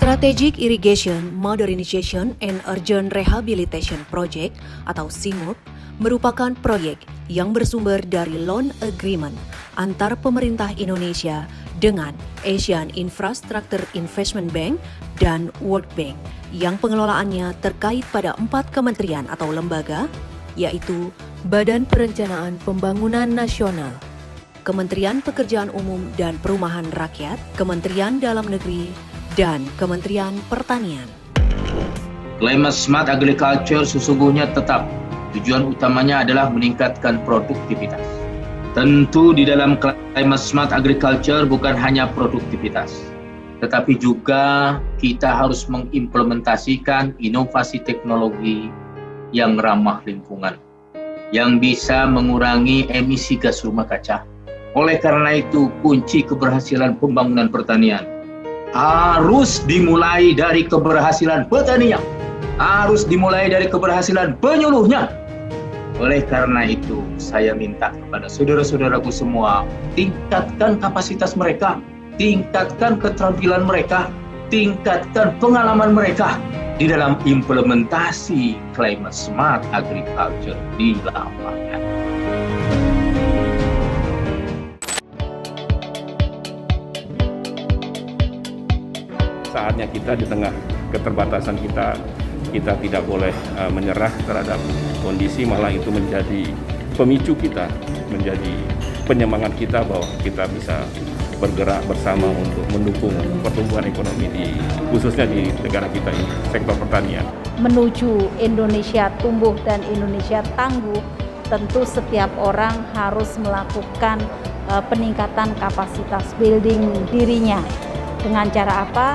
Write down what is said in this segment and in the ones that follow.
Strategic Irrigation Modernization and Urgent Rehabilitation Project atau SIMUP merupakan proyek yang bersumber dari Loan Agreement antar pemerintah Indonesia dengan Asian Infrastructure Investment Bank dan World Bank yang pengelolaannya terkait pada 4 kementerian atau lembaga, yaitu Badan Perencanaan Pembangunan Nasional, Kementerian Pekerjaan Umum dan Perumahan Rakyat, Kementerian Dalam Negeri, dan Kementerian Pertanian. Climate Smart Agriculture sesungguhnya tetap tujuan utamanya adalah meningkatkan produktivitas. Tentu di dalam Climate Smart Agriculture bukan hanya produktivitas, tetapi juga kita harus mengimplementasikan inovasi teknologi yang ramah lingkungan, yang bisa mengurangi emisi gas rumah kaca. Oleh karena itu, kunci keberhasilan pembangunan pertanian harus dimulai dari keberhasilan petaninya, harus dimulai dari keberhasilan penyuluhnya. Oleh karena itu, saya minta kepada saudara-saudaraku semua, tingkatkan kapasitas mereka, tingkatkan keterampilan mereka, tingkatkan pengalaman mereka di dalam implementasi Climate Smart Agriculture di lapangan. Saatnya kita di tengah keterbatasan kita tidak boleh menyerah terhadap kondisi, malah itu menjadi pemicu kita, menjadi penyemangat kita bahwa kita bisa bergerak bersama untuk mendukung pertumbuhan ekonomi khususnya di negara kita ini, sektor pertanian. Menuju Indonesia tumbuh dan Indonesia tangguh, tentu setiap orang harus melakukan peningkatan kapasitas building dirinya. Dengan cara apa?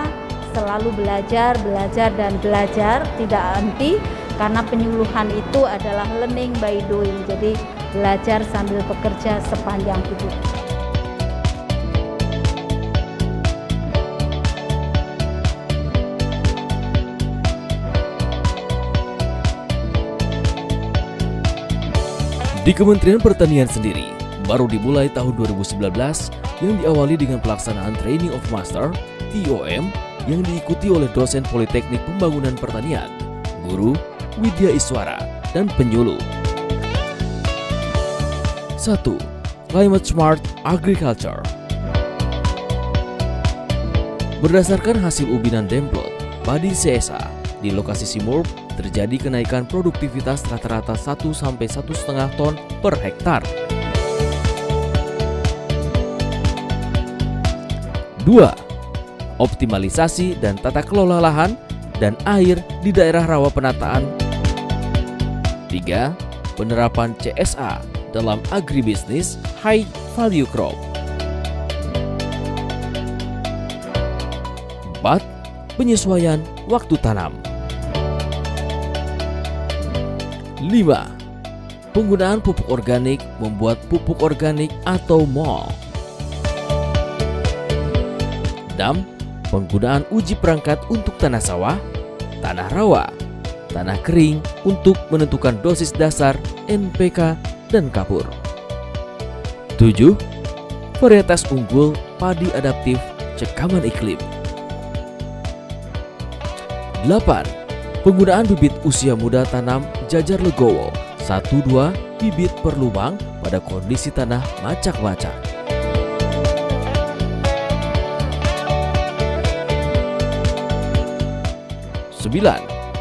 Selalu belajar, dan belajar, tidak henti, karena penyuluhan itu adalah learning by doing. Jadi belajar sambil bekerja sepanjang hidup. Di Kementerian Pertanian sendiri, baru dimulai tahun 2019 yang diawali dengan pelaksanaan Training of Master, TOM, yang diikuti oleh dosen Politeknik Pembangunan Pertanian, guru, Widya Iswara, dan penyuluh. 1. Climate Smart Agriculture. Berdasarkan hasil ubinan Demplot, padi CSA di lokasi SIMUP terjadi kenaikan produktivitas rata-rata 1-1,5 ton per hektar. 2. Optimalisasi dan tata kelola lahan dan air di daerah rawa penataan. 3. Penerapan CSA dalam agribisnis high value crop. 4. Penyesuaian waktu tanam. 5. Penggunaan pupuk organik membuat pupuk organik atau MOL. 6. Penggunaan uji perangkat untuk tanah sawah, tanah rawa, tanah kering untuk menentukan dosis dasar, NPK, dan kapur. 7. Varietas unggul padi adaptif cekaman iklim. 8. Penggunaan bibit usia muda tanam jajar legowo 1-2 bibit per lubang pada kondisi tanah macak-macak. 9.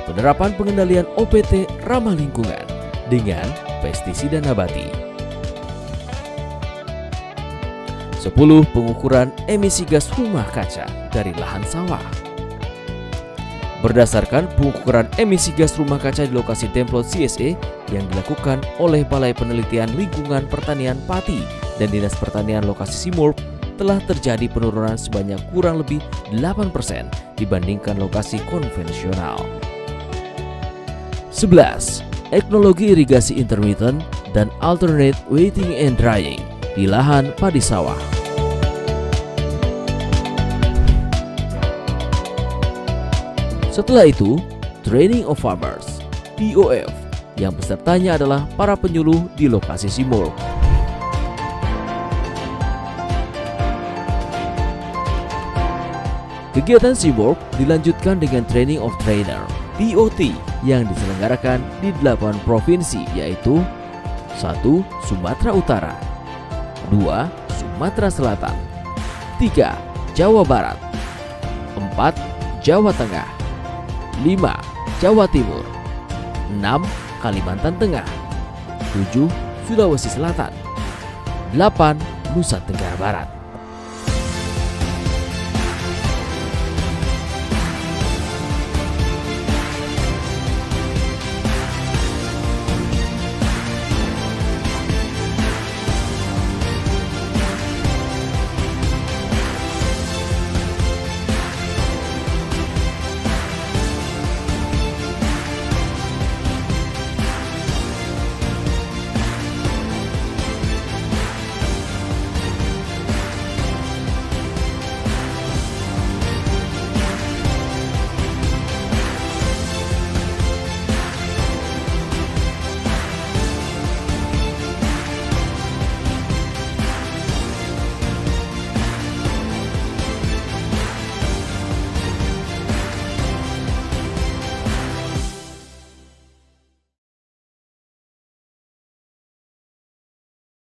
Penerapan pengendalian OPT ramah lingkungan dengan pestisida nabati. 10. Pengukuran emisi gas rumah kaca dari lahan sawah. Berdasarkan pengukuran emisi gas rumah kaca di lokasi Demplot CSA yang dilakukan oleh Balai Penelitian Lingkungan Pertanian Pati dan Dinas Pertanian lokasi SIMUP, telah terjadi penurunan sebanyak kurang lebih 8% dibandingkan lokasi konvensional. 11. Teknologi irigasi intermittent dan alternate wetting and drying di lahan padi sawah. Setelah itu, Training of Farmers, TOF, yang pesertanya adalah para penyuluh di lokasi SIMUP. Kegiatan SEAMWORK dilanjutkan dengan Training of Trainer (TOT) yang diselenggarakan di 8 provinsi, yaitu 1. Sumatera Utara, 2. Sumatera Selatan, 3. Jawa Barat, 4. Jawa Tengah, 5. Jawa Timur, 6. Kalimantan Tengah, 7. Sulawesi Selatan, 8. Nusa Tenggara Barat.